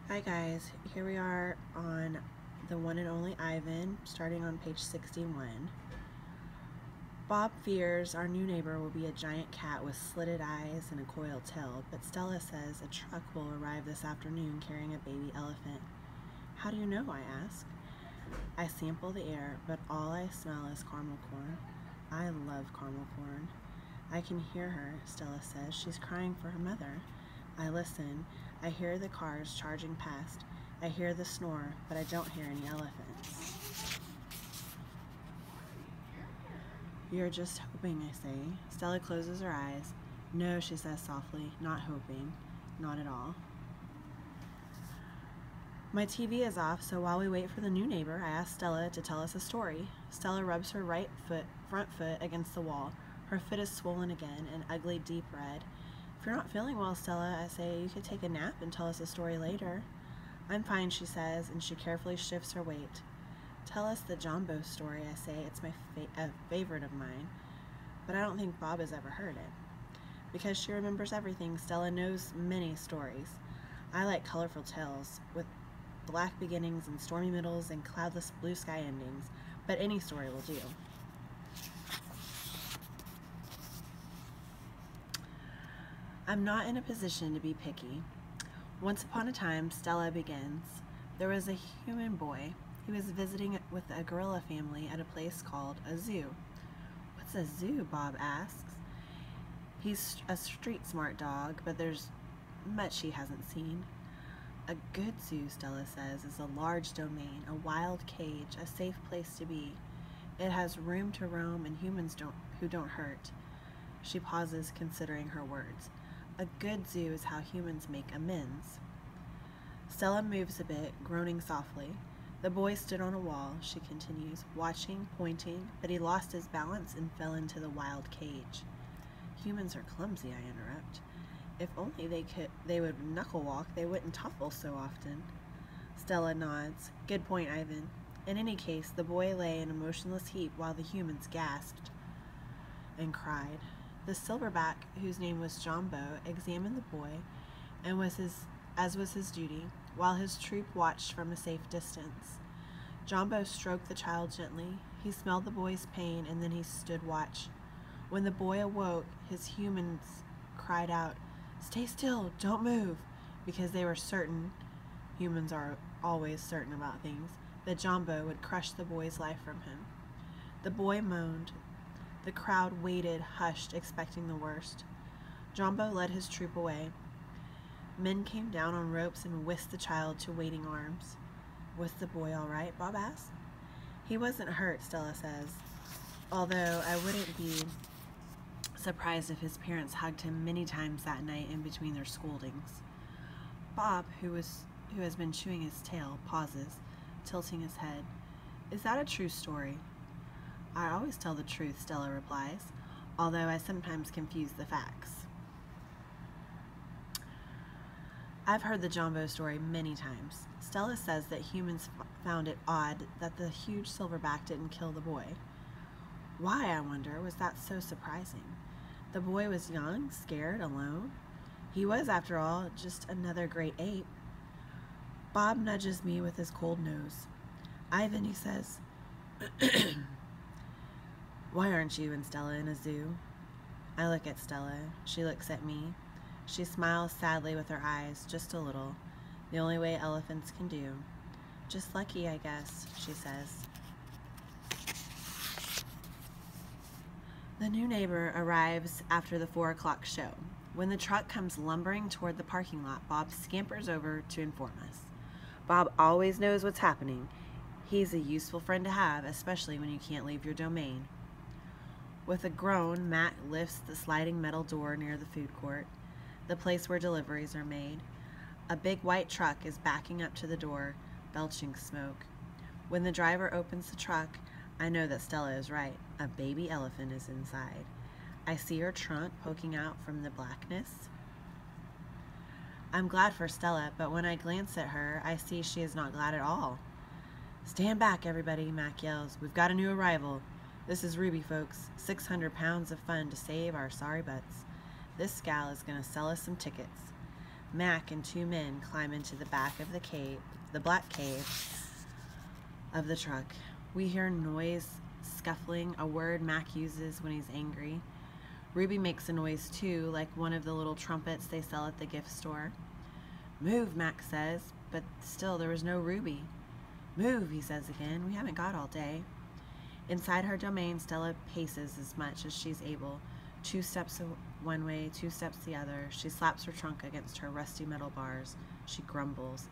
Hi guys, here we are on the one and only Ivan, starting on page 61. Bob fears our new neighbor will be a giant cat with slitted eyes and a coiled tail, but Stella says a truck will arrive this afternoon carrying a baby elephant. How do you know? I ask. I sample the air, but all I smell is caramel corn. I love caramel corn. I can hear her, Stella says. She's crying for her mother. I listen. I hear the cars charging past. I hear the snore, but I don't hear any elephants. You're just hoping, I say. Stella closes her eyes. No, she says softly, not hoping. Not at all. My TV is off, so while we wait for the new neighbor, I ask Stella to tell us a story. Stella rubs her front foot against the wall. Her foot is swollen again, an ugly deep red. If you're not feeling well, Stella, I say, you could take a nap and tell us a story later. I'm fine, she says, and she carefully shifts her weight. Tell us the Jumbo story, I say. It's a favorite of mine, but I don't think Bob has ever heard it. Because she remembers everything, Stella knows many stories. I like colorful tales, with black beginnings and stormy middles and cloudless blue sky endings, but any story will do. I'm not in a position to be picky. Once upon a time, Stella begins, there was a human boy. He was visiting with a gorilla family at a place called a zoo. What's a zoo? Bob asks. He's a street smart dog, but there's much he hasn't seen. A good zoo, Stella says, is a large domain, a wild cage, a safe place to be. It has room to roam and humans who don't hurt. She pauses, considering her words. A good zoo is how humans make amends. Stella moves a bit, groaning softly. The boy stood on a wall, she continues, watching, pointing, but he lost his balance and fell into the wild cage. Humans are clumsy, I interrupt. If only they would knuckle walk, they wouldn't tuffle so often. Stella nods. Good point, Ivan. In any case, the boy lay in a motionless heap while the humans gasped and cried. The silverback, whose name was Jumbo, examined the boy, and as was his duty, while his troop watched from a safe distance. Jumbo stroked the child gently. He smelled the boy's pain, and then he stood watch. When the boy awoke, his humans cried out, "Stay still, don't move," because they were certain, humans are always certain about things, that Jumbo would crush the boy's life from him. The boy moaned. The crowd waited, hushed, expecting the worst. Jumbo led his troop away. Men came down on ropes and whisked the child to waiting arms. Was the boy all right? Bob asked. He wasn't hurt, Stella says, although I wouldn't be surprised if his parents hugged him many times that night in between their scoldings. Bob, who has been chewing his tail, pauses, tilting his head. Is that a true story? I always tell the truth, Stella replies, although I sometimes confuse the facts. I've heard the Jumbo story many times. Stella says that humans found it odd that the huge silverback didn't kill the boy. Why, I wonder, was that so surprising? The boy was young, scared, alone. He was, after all, just another great ape. Bob nudges me with his cold nose. Ivan, he says, why aren't you and Stella in a zoo? I look at Stella. She looks at me. She smiles sadly with her eyes, just a little, the only way elephants can do. Just lucky, I guess, she says. The new neighbor arrives after the 4 o'clock show. When the truck comes lumbering toward the parking lot, Bob scampers over to inform us. Bob always knows what's happening. He's a useful friend to have, especially when you can't leave your domain. With a groan, Matt lifts the sliding metal door near the food court, the place where deliveries are made. A big white truck is backing up to the door, belching smoke. When the driver opens the truck, I know that Stella is right. A baby elephant is inside. I see her trunk poking out from the blackness. I'm glad for Stella, but when I glance at her, I see she is not glad at all. Stand back, everybody, Mac yells. We've got a new arrival. This is Ruby, folks. 600 pounds of fun to save our sorry butts. This gal is going to sell us some tickets. Mac and two men climb into the back of the black cave of the truck. We hear noise, scuffling, a word Mac uses when he's angry. Ruby makes a noise too, like one of the little trumpets they sell at the gift store. Move, Mac says, but still there was no Ruby. Move, he says again. We haven't got all day. Inside her domain, Stella paces as much as she's able. 2 steps one way, 2 steps the other. She slaps her trunk against her rusty metal bars. She grumbles.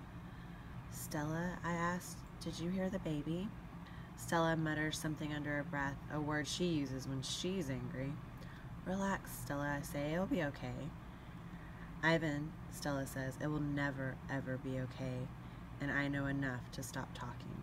Stella, I asked, did you hear the baby? Stella mutters something under her breath, a word she uses when she's angry. Relax, Stella, I say. It'll be okay. Ivan, Stella says, it will never, ever be okay, and I know enough to stop talking.